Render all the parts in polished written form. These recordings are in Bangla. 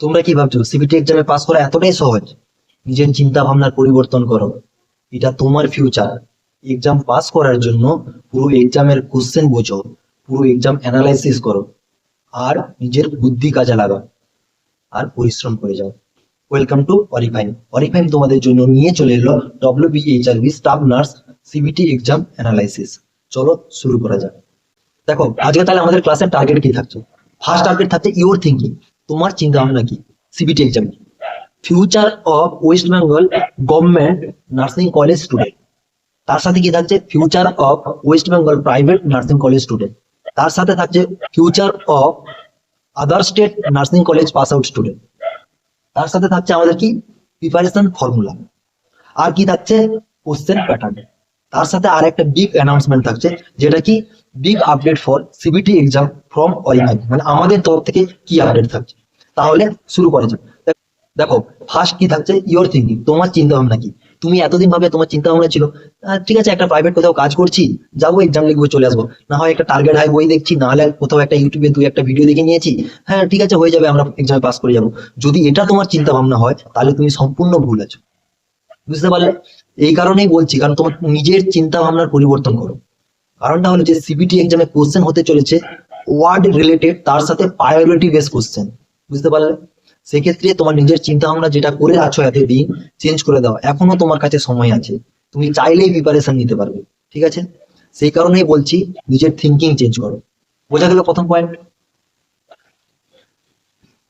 তোমরা কি ভাবছো সিবিটি এক্সামে পাস করা এতটাই সহজ? নিজের চিন্তা ভাবনার পরিবর্তন করো। এটা তোমার ফিউচার। এক্সাম পাস করার জন্য পুরো এক্সামের কোশ্চেন বোঝো, পুরো এক্সাম অ্যানালাইসিস করো, আর নিজের বুদ্ধি কাজে লাগাও, আর পরিশ্রম করে যাও। Welcome to অরিফাইন। অরিফাইন তোমাদের জন্য নিয়ে চলে এলো ডব্লিউবিএইচআরবি staff nurse CBT exam analysis. চলো শুরু করা যাক। দেখো আজকে তাহলে আমাদের ক্লাসের টার্গেট কি থাকছে? ফার্স্ট টার্গেট থাকছে ইওর থিঙ্কিং। তোমার চিন্তা ভাবনা কি CBT exam? Future of West Bengal government nursing college student. তার সাথে কি থাকছে? Future of West Bengal private nursing college student. তার সাথে থাকছে future of other state nursing college pass out student. তার সাথে থাকছে আমাদের কি প্রিপারেশন ফর্মুলা। আর কি থাকছে? Question pattern. তার সাথে আর একটা বিগ অ্যানাউন্সমেন্ট থাকছে, যেটা কি big update for CBT exam from অরিফাইন, মানে আমাদের তরফ থেকে কি আপডেট থাকছে। তাহলে শুরু করা যাক। দেখো ফার্স্ট কি থাকছে? Your thinking. তোমার চিন্তা ভাবনা কি? তুমি এতদিন ভাবে তোমার চিন্তা ভাবনা ছিল ঠিক আছে একটা প্রাইভেট কোথাও কাজ করছি, যাবো এক্সাম লিখবো চলে আসবো, না হয় একটা টার্গেট হাই বই দেখছি, না হলে কোথাও একটা ইউটিউবে দুই একটা ভিডিও দেখে নিয়েছি, হ্যাঁ ঠিক আছে হয়ে যাবে, আমরা এক্সামে পাস করে যাবো। যদি এটা তোমার চিন্তা ভাবনা হয় তাহলে তুমি সম্পূর্ণ ভুল আছো। বুঝতে পারলে? এই কারণেই বলছি, কারণ তোমার নিজের চিন্তা ভাবনার পরিবর্তন করো। কারণটা হলো যে সিবিটি এক্সামে কোশ্চেন হতে চলেছে ওয়ার্ড রিলেটেড, তার সাথে প্রায়োরিটি বেস কোশ্চেন। বুঝতে পারলে? সেক্ষেত্রে তোমার নিজের চিন্তা ভাবনা যেটা করে আছো এতদিন, চেঞ্জ করে দাও। এখনো তোমার কাছে সময় আছে, তুমি চাইলেই প্রিপারেশন নিতে পারবে। ঠিক আছে? সেই কারণেই বলছি নিজের থিঙ্কিং চেঞ্জ করো। বোঝা গেল প্রথম পয়েন্ট?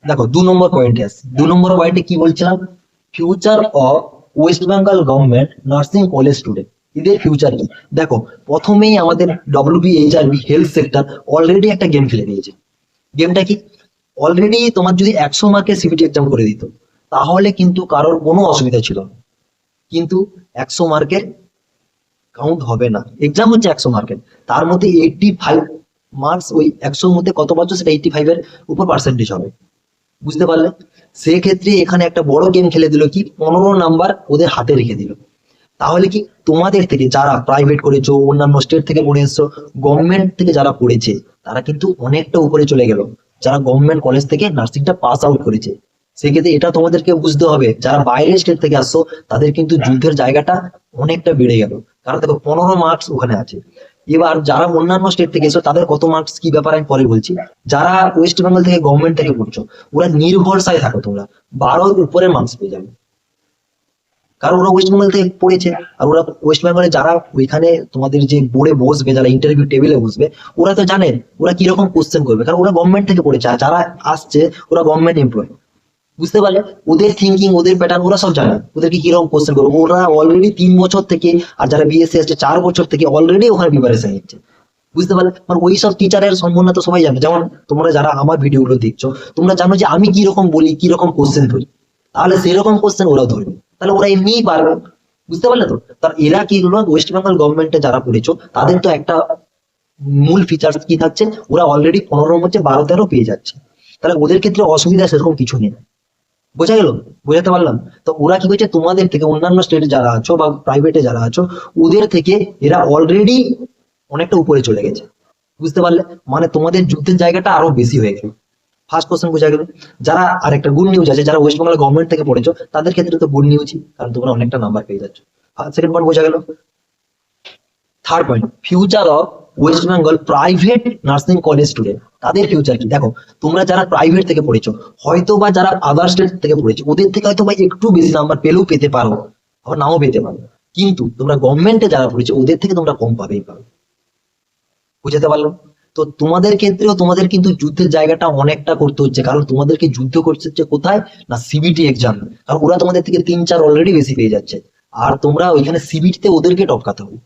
দেখো 2 নম্বর পয়েন্টে আসি। 2 নম্বর পয়েন্টে কি বলছিলাম? Future of West Bengal government nursing college student, এদের ফিউচার কি? দেখো প্রথমেই আমাদের ডব্লিউবিএইচআরবি হেলথ সেক্টর অলরেডি একটা গেম খেলে দিয়েছে। গেমটা কি? অলরেডি তোমার যদি 100 মার্কের সিবিটি এক্সাম করে দিত তাহলে কিন্তু কারোর কোনো অসুবিধা ছিল না। কিন্তু 100 মার্কের কাউন্ট হবে না। এক্সাম হচ্ছে 100 মার্কের, তার মধ্যে 85 মার্কস, ওই 100-র মধ্যে কত পাচ্ছ সেটা 85-এর উপর পার্সেন্টেজ হবে। বুঝতে পারলে? সেক্ষেত্রে এখানে একটা বড় গেম খেলে দিল, কি 15 নাম্বার ওদের হাতে রেখে দিল। তাহলে কি তোমাদের থেকে যারা প্রাইভেট করেছো, অন্যান্য স্টেট থেকে পড়ে এসছো, গভর্নমেন্ট থেকে যারা পড়েছে তারা কিন্তু অনেকটা উপরে চলে গেল, যারা গভর্নমেন্ট কলেজ থেকে নার্সিংটা পাস আউট করেছে। সেক্ষেত্রে এটা তোমাদেরকে বুঝতে হবে, যারা বাইরের স্টেট থেকে আসছো তাদের কিন্তু যুদ্ধের জায়গাটা অনেকটা বেড়ে গেল। কারণ দেখো 15 মার্কস ওখানে আছে। এবার যারা অন্যান্য স্টেট থেকে এসো তাদের কত মার্কস কি ব্যাপার আমি পরে বলছি। যারা ওয়েস্ট বেঙ্গল থেকে গভর্নমেন্ট থেকে পড়ছো, ওরা নির্ভরসায় থাকো, তোমরা 12-র উপরে মার্কস পেয়ে যাবে। কারণ ওরা ওয়েস্ট বেঙ্গল থেকে পড়েছে। আর ওরা ওয়েস্ট বেঙ্গলে যারা ওইখানে তোমাদের যে বোর্ডে বসবে, যারা ইন্টারভিউ টেবিলে বসবে, ওরা তো জানেন ওরা কিরকম কোশ্চেন করবে, কারণ ওরা গভর্নমেন্ট থেকে পড়েছে। আর যারা আসছে ওরা গভর্নমেন্ট এমপ্লয়। বুঝতে পারলে? ওদের থিঙ্কিং, ওদের প্যাটার্ন ওরা সব জানে, ওদেরকে কিরকম কোশ্চেন করবে। ওরা অলরেডি 3 বছর থেকে, আর যারা বিএসসি আসছে 4 বছর থেকে অলরেডি ওখানে প্রিপারেশন নিচ্ছে। বুঝতে পারলে? মানে ওই সব টিচারের সম্বন্ধে তো সবাই জানে। যেমন তোমরা যারা আমার ভিডিওগুলো দেখছো, তোমরা জানো যে আমি কিরকম বলি, কিরকম কোশ্চেন ধরি, তাহলে সেরকম কোশ্চেন ওরাও ধরবে, তাহলে ওরা এমনিই পারবে। বুঝতে পারলে তো? তার এরা কি হলো, ওয়েস্ট বেঙ্গল গভর্নমেন্টে যারা পড়েছো তাদের তো একটা মূল ফিচার্স কি থাকছে, ওরা অলরেডি 15-র মধ্যে 12-13 পেয়ে যাচ্ছে। তাহলে ওদের ক্ষেত্রে অসুবিধা সেরকম কিছু নেই। বোঝা গেল? বোঝাতে পারলাম? তো ওরা কি করছে, তোমাদের থেকে অন্যান্য স্টেটে যারা আছো বা প্রাইভেটে যারা আছো, ওদের থেকে এরা অলরেডি অনেকটা উপরে চলে গেছে। বুঝতে পারলে? মানে তোমাদের যুদ্ধের জায়গাটা আরো বেশি হয়ে গেল। ফার্স্ট কোশ্চেন বোঝা গেল। যারা আরেকটা গুড নিউজ আছে, যারা ওয়েস্ট বেঙ্গল গভর্নমেন্ট থেকে পড়েছো তাদের ক্ষেত্রে তো গুড নিউজই, কারণ তোমরা অনেকটা নাম্বার পেয়ে যাচ্ছ। সেকেন্ড পয়েন্ট বোঝা গেল। Third point, future of West Bengal private nursing college student, তাদের ফিউচার কি? দেখো তোমরা যারা প্রাইভেট থেকে পড়েছো, হয়তো বা যারা আদার স্টেট থেকে পড়েছো, ওদের থেকে হয়তো বা একটু বেশি নাম্বার পেলেও পেতে পারো, আবার নাও পেতে পারো। কিন্তু তোমরা গভর্নমেন্টে যারা পড়েছো ওদের থেকে তোমরা কম পাবেই পাবে। বুঝতে পারলো? তো তোমাদের ক্ষেত্রেও তোমাদের কিন্তু যুদ্ধের জায়গাটা অনেকটা করতে হচ্ছে, কারণ তোমাদেরকে যুদ্ধ করতে হচ্ছে কোথায় না সিবিটি এক্সাম। কারণ ওরা তোমাদের থেকে 3-4 অলরেডি বেশি পেয়ে যাচ্ছে, আর তোমরা ওইখানে সিবিটিতে ওদেরকে টপকাতে হবে।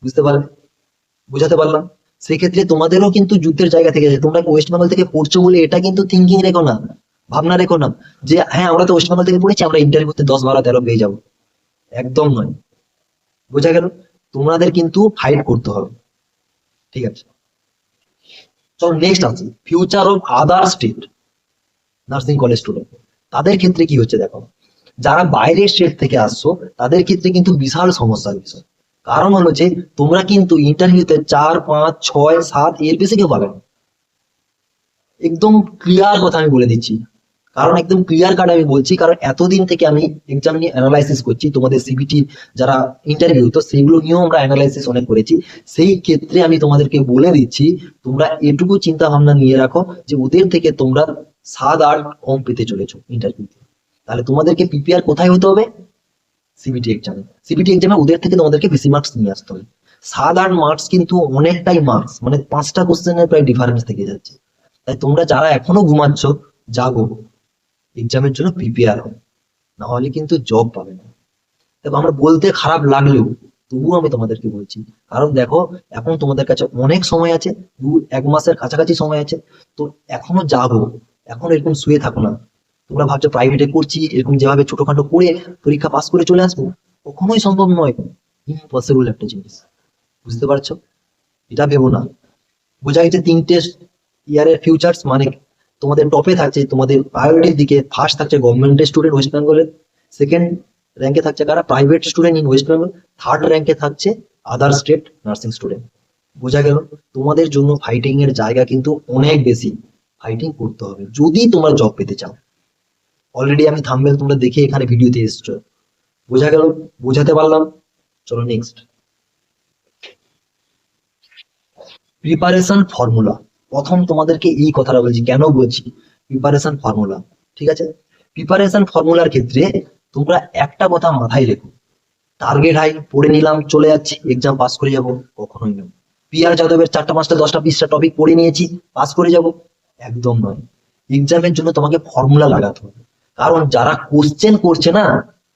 বুঝতে পারলে? বুঝাতে পারলাম? সেক্ষেত্রে তোমাদেরও কিন্তু যুদ্ধের জায়গা থেকে আছে। তোমরা ওয়েস্ট বেঙ্গল থেকে পড়ছো বলে এটা কিন্তু থিঙ্কিং রেখো না, ভাবনা রেখো না যে হ্যাঁ আমরা তো ওয়েস্ট বেঙ্গল থেকে পড়েছি, আমরা ইন্টারভিউতে 10, 12, 13 পেয়ে যাবো। একদম নয়। বোঝা গেল? তোমাদের কিন্তু ফাইট করতে হবে। ঠিক আছে, চলো নেক্সট আছে future of other state nursing college student. তাদের ক্ষেত্রে কি হচ্ছে দেখো, যারা বাইরের স্টেট থেকে আসছো তাদের ক্ষেত্রে কিন্তু বিশাল সমস্যার বিষয়। কারণ হলো যে তোমরা কিন্তু ইন্টারভিউতে 4, 5, 6, 7 এর বেশি কেউ পাবে না। একদম ক্লিয়ার কথা আমি বলে দিচ্ছি, কারণ একদম ক্লিয়ার কাট আমি বলছি, কারণ এতদিন থেকে আমি এক্সাম নিয়ে অ্যানালাইসিস করছি, তোমাদের সিবিটি যারা ইন্টারভিউ তো সেইগুলো নিয়েও আমরা অ্যানালাইসিস অনেক করেছি। সেই ক্ষেত্রে আমি তোমাদেরকে বলে দিচ্ছি, তোমরা এটুকু চিন্তা ভাবনা নিয়ে রাখো যে ওদের থেকে তোমরা 7-8 কম পেতে চলেছো ইন্টারভিউতে। তাহলে তোমাদেরকে প্রিপেয়ার কোথায় হতে হবে? সিবিটি এক্সামে ওদের থেকে তোমাদেরকে বেশি মার্কস নিয়ে আসতে হবে। 7-8 মার্কস কিন্তু অনেকটাই মার্কস, মানে 5টা কোশ্চেনের প্রায় ডিফারেন্স থেকে যাচ্ছে। তাই তোমরা যারা এখনো ঘুমাচ্ছ, জাগো, এক্সামের জন্য প্রিপেয়ার হও, না হলে কিন্তু জব পাবে না। দেখো আমরা বলতে খারাপ লাগলেও তবুও আমি তোমাদেরকে বলছি, কারণ দেখো এখন তোমাদের কাছে অনেক সময় আছে, 1 মাসের কাছাকাছি সময় আছে, তো এখনো জাগো, এখন এরকম শুয়ে থাকো না। তোমরা ভাবছো প্রাইভেটে করছি, এরকম যেভাবে ছোটখাটো করে পরীক্ষা পাস করে চলে আসবো, কখনোই সম্ভব নয়, ইম্পসিবল একটা জিনিস, বুঝতে পারছো? এটা ভেবো না। বোঝা গেছে 3টে ইয়ারের ফিউচার্স, মানে তোমাদের টপে থাকছে, তোমাদের প্রায়োরিটির দিকে ফার্স্ট থাকছে গভর্নমেন্টের স্টুডেন্ট ওয়েস্ট বেঙ্গলের, সেকেন্ড র্যাঙ্কে থাকছে কারা? Private student in West Bengal, third র্যাঙ্কে থাকছে আদার স্টেট নার্সিং স্টুডেন্ট। বোঝা গেল? তোমাদের জন্য ফাইটিং এর জায়গা কিন্তু অনেক বেশি, ফাইটিং করতে হবে যদি তোমরা জব পেতে চাও। অলরেডি আমি থাম্বনেল তোমরা দেখে এখানে ভিডিওতে এসেছো, বোঝা গেল? বোঝাতে পারলাম? চলো নেক্সট, প্রিপারেশন ফর্মুলা। প্রথম তোমাদেরকে এই কথাটা বলছি, কেন বলছি প্রিপারেশন ফর্মুলা, ঠিক আছে? প্রিপারেশন ফর্মুলার ক্ষেত্রে তোমরা একটা কথা মাথায় রেখো, টার্গেট হাই পড়ে নিলাম চলে যাচ্ছি এক্সাম পাস করে যাব, কখনোই নয়। পিআর যাদবের 4টা 5টা 10টা 20টা টপিক পড়ে নিয়েছি পাস করে যাব, একদম নয়। এক্সামের জন্য তোমাকে ফর্মুলা লাগাতে হবে, কারণ যারা কোশ্চেন করছে না,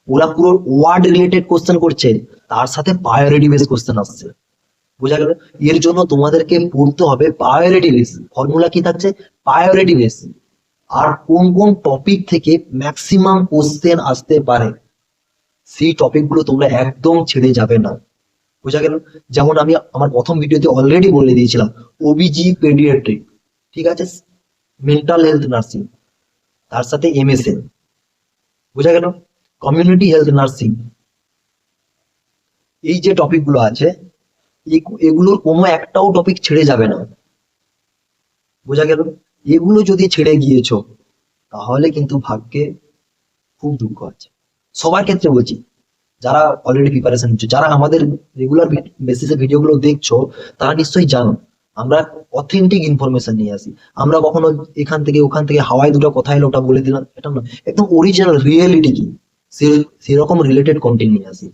ওরা পুরো ওয়ার্ড রিলেটেড কোশ্চেন করছে, তার সাথে প্রায়োরিটি বেস কোশ্চেন আসছে। বোঝা গেল? এর জন্য তোমাদেরকে পড়তে হবে প্রায়োরিটি বেস। ফর্মুলা কি থাকছে? Priority base. আর কোন কোন টপিক থেকে ম্যাক্সিমাম কোশ্চেন আসতে পারে সেই টপিক গুলো তোমরা একদম ছেড়ে যাবে না। বোঝা গেল? যেমন আমি আমার প্রথম ভিডিওতে অলরেডি বলে দিয়েছিলাম, ওবিজি পেডিয়াট্রিক, ঠিক আছে, মেন্টাল হেলথ নার্সিং, তার সাথে এমএসএন, বোঝা গেল, কমিউনিটি হেলথ নার্সিং, এই যে টপিক গুলো আছে এগুলোর কোনো একটাও টপিক ছেড়ে যাবে না। বোঝা গেল? এগুলো যদি ছেড়ে গিয়েছো তাহলে কিন্তু ভাগ্যে খুব দুঃখ আছে। সবার ক্ষেত্রে বলছি, যারা অলরেডি প্রিপারেশন নিচ্ছ, যারা আমাদের রেগুলার বেসিসে ভিডিওগুলো দেখছো, তারা নিশ্চয়ই জানো আমরা অথেন্টিক ইনফরমেশন নিয়ে আসি। আমরা কখনো এখান থেকে ওখান থেকে হাওয়ায় দুটো কথা এলো ওটা বলে দিলাম, এটা না, একদম অরিজিনাল রিয়েলিটি কি সেরকম রিলেটেড কন্টেন্ট নিয়ে আসি।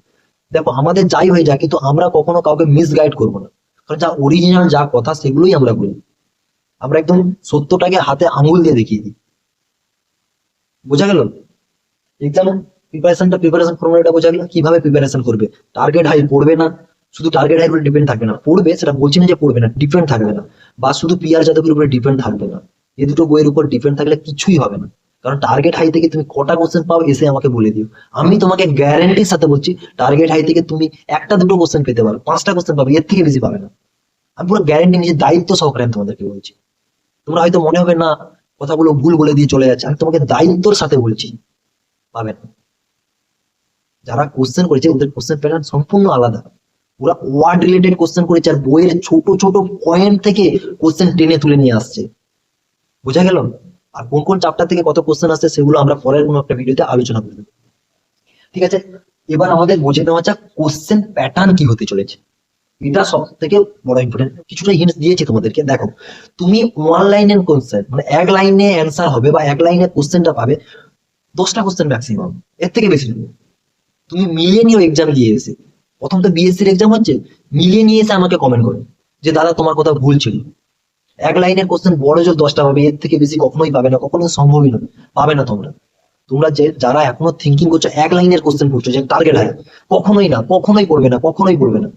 দেখো আমাদের যাই হয়ে যায়, কিন্তু আমরা কখনো কাউকে মিসগাইড করবো না, কারণ যা অরিজিনাল যা কথা সেগুলোই আমরা বলি। আমরা একদম সত্যটাকে হাতে আঙুল দিয়ে দেখিয়ে দিই। বোঝা গেল? এক্সাম প্রিপারেশন ফর্মুলাটা বোঝা গেল কিভাবে প্রিপারেশন করবে। টার্গেট হাই পড়বে না, শুধু টার্গেট হাই উপরে ডিপেন্ড থাকবে না, পড়বে, সেটা বলছি না যে পড়বে না, ডিপেন্ড থাকবে না, বা শুধু পিআর যাদবের উপরে ডিপেন্ড থাকবে না। এই দুটো বইয়ের উপর ডিপেন্ড থাকলে কিছুই হবে না। কারণ টার্গেট হাই থেকে তুমি কটা কোশ্চেন পাও এসে আমাকে বলে দিও, আমি তোমাকে গ্যারান্টির সাথে বলছি টার্গেট হাই থেকে তুমি 1টা 2টো কোশ্চেন পেতে পারো, 5টা কোশ্চেন পাবে, এর থেকে বেশি পাবে না। আমি পুরো গ্যারান্টি নিজের দায়িত্ব সহকারে আমি তোমাদেরকে বলছি। তোমরা হয়তো মনে হবে না কথাগুলো ভুল বলে দিয়ে চলে যাচ্ছে, আমি তোমাকে দায়িত্বর সাথে বলছি, পাবে না। যারা কোশ্চেন করেছে ওদের কোশ্চেন প্যাটার্ন সম্পূর্ণ আলাদা, ওরা ওয়ার্ড রিলেটেড কোশ্চেন করেছে আর বইয়ের ছোট ছোট পয়েন্ট থেকে কোশ্চেন টেনে তুলে নিয়ে আসছে। বোঝা গেল? আর কোন কোন চ্যাপ্টার থেকে কত কোশ্চেন আসছে সেগুলো আমরা পরের কোনো একটা ভিডিওতে আলোচনা করব, ঠিক আছে? এবার আমাদের বুঝে নেওয়া যাক কোশ্চেন প্যাটার্ন কি হতে চলেছে। এটা সব থেকে বড় ইম্পর্টেন্ট। কিছুটা হিন্টস দিয়েছি তোমাদেরকে। দেখো, তুমি 1 লাইনের কোশ্চেন, মানে 1 লাইনে অ্যান্সার হবে বা 1 লাইনে কোশ্চেনটা পাবে 10টা কোশ্চেন ম্যাক্সিমাম, এর থেকে বেশি নয়। তুমি মিলিয়ে নিও এক্সাম দিয়ে এসে, প্রথম তো বিএসসির এক্সাম হচ্ছে, মিলিয়ে নিয়ে এসে আমাকে কমেন্ট করো যে দাদা তোমার কথা ভুল ছিল। 1 লাইনের কোশ্চেন বড় জোর 10টা পাবে, এর থেকে বেশি কখনোই পাবে না, কখনোই সম্ভবই নয়, পাবে না তোমরা। তোমরা যে যারা এখনো থিঙ্কিং করছো 1 লাইনের কোশ্চেন করছো যে টার্গেট হয়, কখনোই না, কখনোই করবে না, কখনোই করবে না।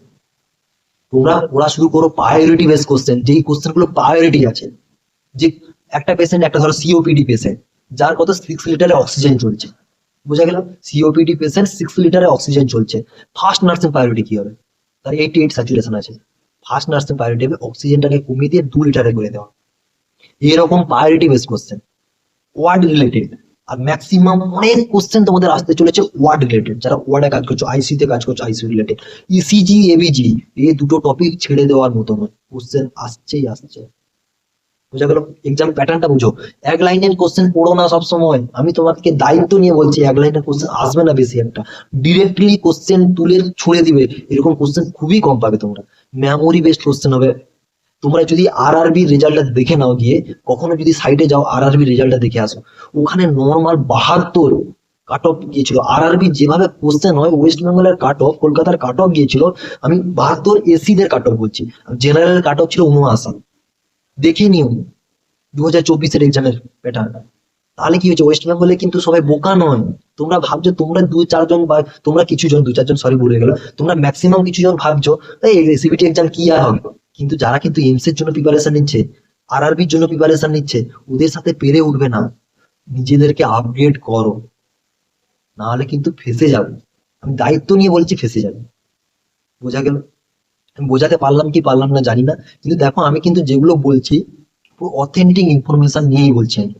তোমরা পড়া শুরু করো প্রায়োরিটি বেস কোশ্চেন, যেই কোশ্চেন গুলো প্রায়োরিটি আছে। যে একটা পেশেন্ট, একটা ধরো সিওপিডি পেশেন্ট, যার কত 6 লিটারে অক্সিজেন চলছে, বোঝা গেল? সিওপিডি পেশেন্ট 6 লিটারে অক্সিজেন চলছে, ফার্স্ট নার্সিং প্রায়োরিটি কি হবে? তার 88 স্যাচুরেশন আছে, ফার্স্ট নার্সিং প্রায়োরিটি হবে অক্সিজেনটাকে কমিয়ে দিয়ে 2 লিটারে করে দেওয়া। এরকম priority base question, word related. আর ম্যাক্সিমাম অনেক কোশ্চেন তোমাদের আসতে চলেছে ওয়ার্ড রিলেটেড। যারা ওয়ার্ডে কাজ করছো, আইসিতে কাজ করছো, আইসি রিলেটেড, ইসিজি, এবিজি, এই দুটো টপিক ছেড়ে দেওয়ার মতো নয়, কোশ্চেন আসছেই আসছে। বোঝা গেল? এক্সাম প্যাটার্নটা বুঝো। এক লাইনের কোশ্চেন পড়ো না সব সময়, আমি তোমাকে দায়িত্ব নিয়ে বলছি, এক লাইনের কোশ্চেন আসবে না বেশি একটা, ডিরেক্টলি কোশ্চেন তুলে ছুড়ে দিবে এরকম কোশ্চেন খুবই কম পাবে তোমরা। মেমোরি বেসড কোশ্চেন হবে। তোমরা যদি আরআরবি রেজাল্টটা দেখে নাও গিয়ে, কখনো যদি সাইটে যাও আরআরবি রেজাল্টটা দেখে আসো, ওখানে নর্মাল 72 কাট অফ গিয়েছিল। আরআরবি যেভাবে কোশ্চেন হয়, ওয়েস্ট বেঙ্গলের কাট অফ, কলকাতার কাট অফ গিয়েছিল, আমি 72, এসিদের কাট অফ বলছি, জেনারেল কাট অফ ছিল 79। দেখে নিও 2024-এর এক্সামের প্যাটার্ন। তাহলে কি হয়েছে, ওয়েস্ট বেঙ্গলে কিন্তু সবাই বোকা নয়। তোমরা ভাবছো তোমরা দু চারজন, বা তোমরা কিছু জন, দু চারজন সরি ভুলে গেল, তোমরা ম্যাক্সিমাম কিছু জন ভাবছো এই সিবিটি এক্সাম কি আর হবে, কিন্তু যারা কিন্তু এমস এর জন্য প্রিপারেশন নিচ্ছে, আরআরবির জন্য প্রিপারেশন নিচ্ছে, ওদের সাথে পেরে উঠবে না। নিজেদেরকে আপগ্রেড করো, না হলে কিন্তু ফেঁসে যাবে। আমি দায়িত্ব নিয়ে বলছি, ফেঁসে যাবে। বোঝা গেল? আমি বোঝাতে পারলাম কি পারলাম না জানি না, কিন্তু দেখো আমি কিন্তু যেগুলো বলছি পুরো অথেন্টিক ইনফরমেশন নিয়েই বলছি, আমি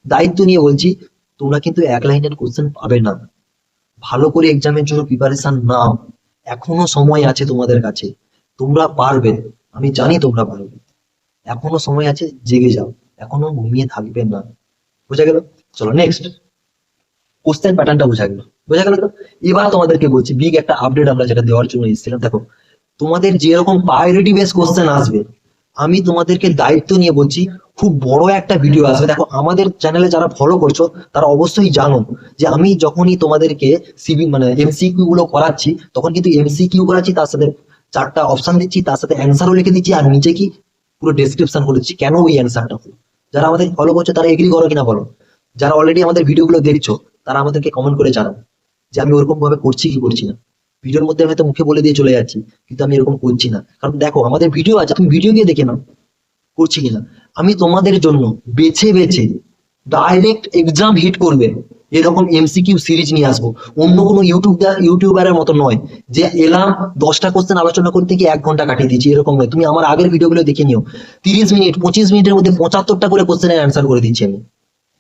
দায়িত্ব নিয়ে বলছি। তোমরা কিন্তু এক লাইনের কোশ্চেন পাবে না। ভালো করে এক্সামের জন্য প্রিপারেশন নাও, এখনো সময় আছে তোমাদের কাছে, তোমরা পারবে, আমি জানি তোমরা পারবে। এখনো সময় আছে, জেগে যাও, এখনো ঘুমিয়ে থাকবে না। বোঝা গেল? চলো নেক্সট, কোশ্চেন প্যাটার্নটা বোঝা গেল, বোঝা গেল তো? এবার তোমাদেরকে বলছি বিগ একটা আপডেট আমরা যেটা দেওয়ার জন্য এসেছিলাম। দেখো, তোমাদের যেরকম প্রায়োরিটি বেস কোশ্চেন আসবে, আমি তোমাদেরকে দায়িত্ব নিয়ে বলছি, খুব বড় একটা ভিডিও আসবে। দেখো, আমাদের চ্যানেলে যারা ফলো করছো তারা অবশ্যই জানো যে আমি যখনই তোমাদেরকে সিবি মানে এমসিকিউ গুলো করাচ্ছি, তখন কিন্তু এমসিকিউ করাচ্ছি, তার সাথে 4টা অপশন দিচ্ছি, তার সাথে অ্যান্সারও লিখে দিচ্ছি, আর নিচে কি পুরো ডেসক্রিপশন করে দিচ্ছি কেন ওই অ্যান্সারটা হলো। যারা আমাদের ফলো করছো তারা এগ্রি করো কিনা বলো, যারা অলরেডি আমাদের ভিডিওগুলো দেখছো তারা আমাদেরকে কমেন্ট করে জানাও যে আমি ওরকম ভাবে করছি কি করছি না। ভিডিওর মধ্যে আমি হয়তো মুখে বলে দিয়ে চলে যাচ্ছি, কিন্তু আমি এরকম করছি না, কারণ দেখো আমাদের ভিডিও আছে, তুমি ভিডিও গিয়ে দেখে নাও করছি কিনা। আমি তোমাদের জন্য বেছে বেছে ডাইরেক্ট এক্সাম হিট করবে এরকম এমসিকিউ সিরিজ নিয়ে আসবো। অন্য কোনো ইউটিউবারের মতো নয় যে এলাম 10টা কোশ্চেন আলোচনা করতে গিয়ে 1 ঘন্টা কাটিয়ে দিচ্ছি, এরকম নয়। তুমি আমার আগের ভিডিওগুলো দেখে নিও, 30 মিনিট 25 মিনিটের মধ্যে 75টা করে কোশ্চেনের অ্যান্সার করে দিচ্ছি আমি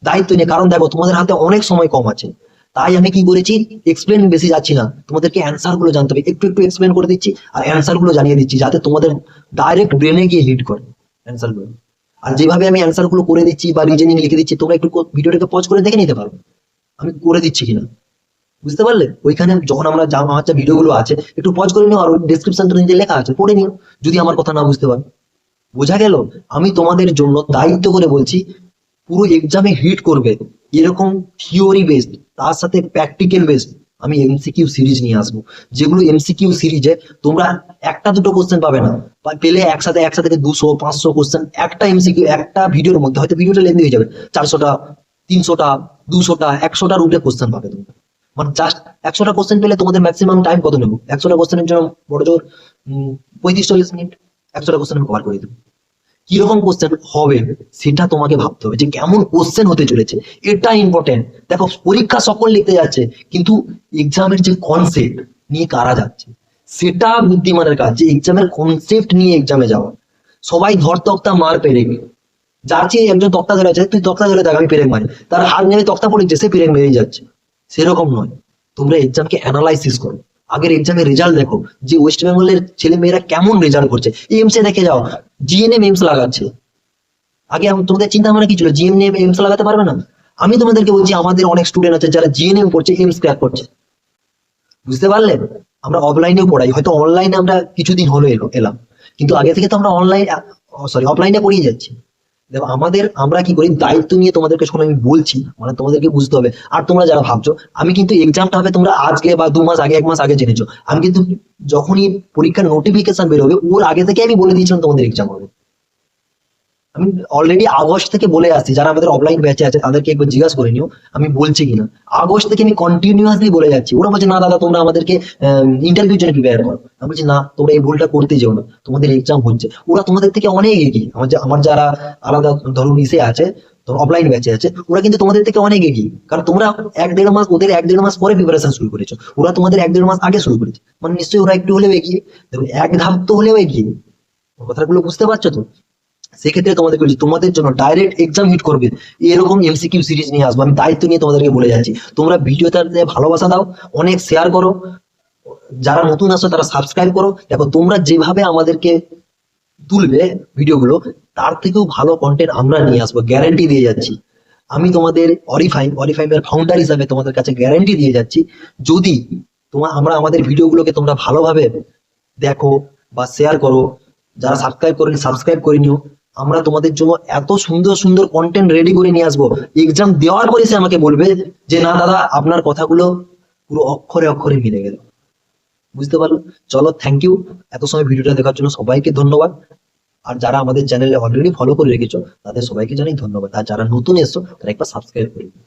দায়িত্ব নিয়ে। কারণ দেখো তোমাদের হাতে অনেক সময় কম আছে, তাই আমি কি করেছি, এক্সপ্লেন বেশি যাচ্ছি না, তোমাদেরকে অ্যান্সার গুলো জানতে হবে, একটু একটু এক্সপ্লেন করে দিচ্ছি আর অ্যান্সার গুলো জানিয়ে দিচ্ছি, যাতে তোমাদের ডাইরেক্ট ব্রেনে গিয়ে হিট করে অ্যান্সার গুলো। আর যেভাবে আমি অ্যান্সার গুলো করে দিচ্ছি বা রিজনিং লিখে দিচ্ছি, তোমরা একটু ভিডিওটাকে পজ করে দেখে নিতে পারো আমি করে দিচ্ছি কিনা। বুঝতে পারলে? ওইখানে যখন আমরা যা আমার ভিডিও গুলো আছে একটু পজ করে নিও, আর ডেসক্রিপশন তো নিজে লেখা আছে, পড়ে নিও যদি আমার কথা না বুঝতে পারো। বোঝা গেল? আমি তোমাদের জন্য দায়িত্ব করে বলছি, পুরো এক্সামে হিট করবে এরকম থিওরি বেসড, তার সাথে প্র্যাকটিক্যাল বেসড আমি এমসিকিউ সিরিজ নিয়ে আসবো। যেগুলো এমসিকিউ সিরিজে তোমরা একটা দুটো কোশ্চেন পাবে না, পেলে একসাথে একসাথে 200 500 কোশ্চেন একটা এমসিকিউ একটা ভিডিওর মধ্যে। হয়তো ভিডিওটা লেন্দি হয়ে যাবে, 400টা 300টা 200টা 100টার উপরে কোশ্চেন পাবে তোমরা। মানে জাস্ট 100টা কোশ্চেন পেলে তোমাদের ম্যাক্সিমাম টাইম কত নেবো? 100টা কোশ্চেনের জন্য বড় জোর 35-40 মিনিট 100টা কোশ্চেন আমি কভার করে দেবো। কিরকম কোশ্চেন হবে সেটা তোমাকে ভাবতে হবে, যে কেমন কোশ্চেন হতে চলেছে, এটা ইম্পর্টেন্ট। দেখো, পরীক্ষা সকল লিখতে যাচ্ছে, কিন্তু এক্সামের যে কনসেপ্ট নিয়ে কারা যাচ্ছে সেটা বুদ্ধিমানের কাজ, যে এক্সামের কনসেপ্ট নিয়ে এক্সামে যাওয়া। সবাই ধর তক্তা মার পেরেক, যাচ্ছে একজন তক্তা ধরে আছে, তুই তক্তা ধরে দেখ আমি পেরেক মারি, তার হাত নেমে তক্তা পড়েছে, সে পেরেক মেরেই যাচ্ছে। সেরকম নয়, তোমরা এক্সামকে অ্যানালাইসিস করো, আগের এক্সামের রেজাল্ট দেখো, যে ওয়েস্ট বেঙ্গলের ছেলে মেয়েরা কেমন রেজাল্ট করছে। এমসে দেখে যাও, জিএনএম এমস লাগাচ্ছে। আগে তোমাদের চিন্তা ভাবনা কি ছিল, জিএনএম এমস লাগাতে পারবে না? আমি তোমাদেরকে বলছি, আমাদের অনেক স্টুডেন্ট আছে যারা জিএনএম করছে, এমস ক্র্যাক করছে। বুঝতে পারলে? আমরা অফলাইনেও পড়াই, হয়তো অনলাইনে আমরা কিছুদিন হলো এলাম, কিন্তু আগে থেকে তো আমরা অনলাইন অফলাইনে পড়িয়ে যাচ্ছি। দেখো, আমরা কি করি, দায়িত্ব নিয়ে তোমাদেরকে যখন আমি বলছি, মানে তোমাদেরকে বুঝতে হবে। আর তোমরা যারা ভাবছো আমি কিন্তু এক্সামটা হবে তোমরা আজকে বা 2 মাস আগে 1 মাস আগে জেনেছো, আমি কিন্তু যখনই পরীক্ষার নোটিফিকেশন বেরোবে ওর আগে থেকে আমি বলে দিয়েছিলাম তোমাদের এক্সাম হবে। আমি অলরেডি আগস্ট থেকে বলে আসছি, যারা আমাদের অফলাইন ব্যাচে আছে তাদেরকে একবার জিজ্ঞাসা করে নিও আমি বলছি কিনা। আগস্ট থেকে আমি কন্টিনিউয়াসলি বলে যাচ্ছি। ওরা বলছে না দাদা তোমরা আমাদেরকে ইন্টারভিউর জন্য প্রিপেয়ার করো। আমি বলছি না, তোমরা এই ভুলটা করতে যেও না, তোমাদের এক্সাম হচ্ছে। ওরা তোমাদের থেকে অনেক এগিয়ে, আমার যারা আলাদা ধরুন ইসে আছে, অফলাইন ব্যাচে আছে, ওরা কিন্তু তোমাদের থেকে অনেক এগিয়ে। কারণ তোমরা 1-1.5 মাস, ওদের 1-1.5 মাস পরে প্রিপারেশন শুরু করেছো, ওরা তোমাদের 1-1.5 মাস আগে শুরু করেছে, মানে নিশ্চয়ই ওরা একটু হলেও এগিয়ে। দেখো, এক ধাপ তো হলেও এগিয়ে। কথাগুলো বুঝতে পারছো তো? সেক্ষেত্রে তোমাদের বলছি, তোমাদের জন্য ডাইরেক্ট এক্সাম হিট করবে এরকম এমসিকিউ সিরিজ নিয়ে আসবো। আমি দায়িত্ব নিয়ে তোমাদেরকে বলে যাচ্ছি, তোমরা ভিডিওটাতে ভালোবাসা দাও, অনেক শেয়ার করো, যারা নতুন আসো তারা সাবস্ক্রাইব করো। দেখো, তোমরা যেভাবে আমাদেরকে তুলবে ভিডিওগুলো, তার থেকেও ভালো কন্টেন্ট আমরা নিয়ে আসবো, গ্যারান্টি দিয়ে যাচ্ছি। আমি তোমাদের অরিফাইমের ফাউন্ডার হিসাবে তোমাদের কাছে গ্যারান্টি দিয়ে যাচ্ছি, যদি আমরা আমাদের ভিডিওগুলোকে তোমরা ভালোভাবে দেখো বা শেয়ার করো, যারা সাবস্ক্রাইব করেনি সাবস্ক্রাইব করে নিও, আমরা তোমাদের জন্য এত সুন্দর সুন্দর কন্টেন্ট রেডি করে নিয়ে আসবো। এক্সাম দেওয়ার পরে সে আমাকে বলবে যে না দাদা আপনার কথাগুলো পুরো অক্ষরে অক্ষরে মিলে গেল। বুঝতে পারলো? চলো, থ্যাংক ইউ এত সময় ভিডিওটা দেখার জন্য, সবাইকে ধন্যবাদ। আর যারা আমাদের চ্যানেলে অলরেডি ফলো করে রেখেছো তাদের সবাইকে জানাই ধন্যবাদ, আর যারা নতুন এসছো তারা একবার সাবস্ক্রাইব করে দিও।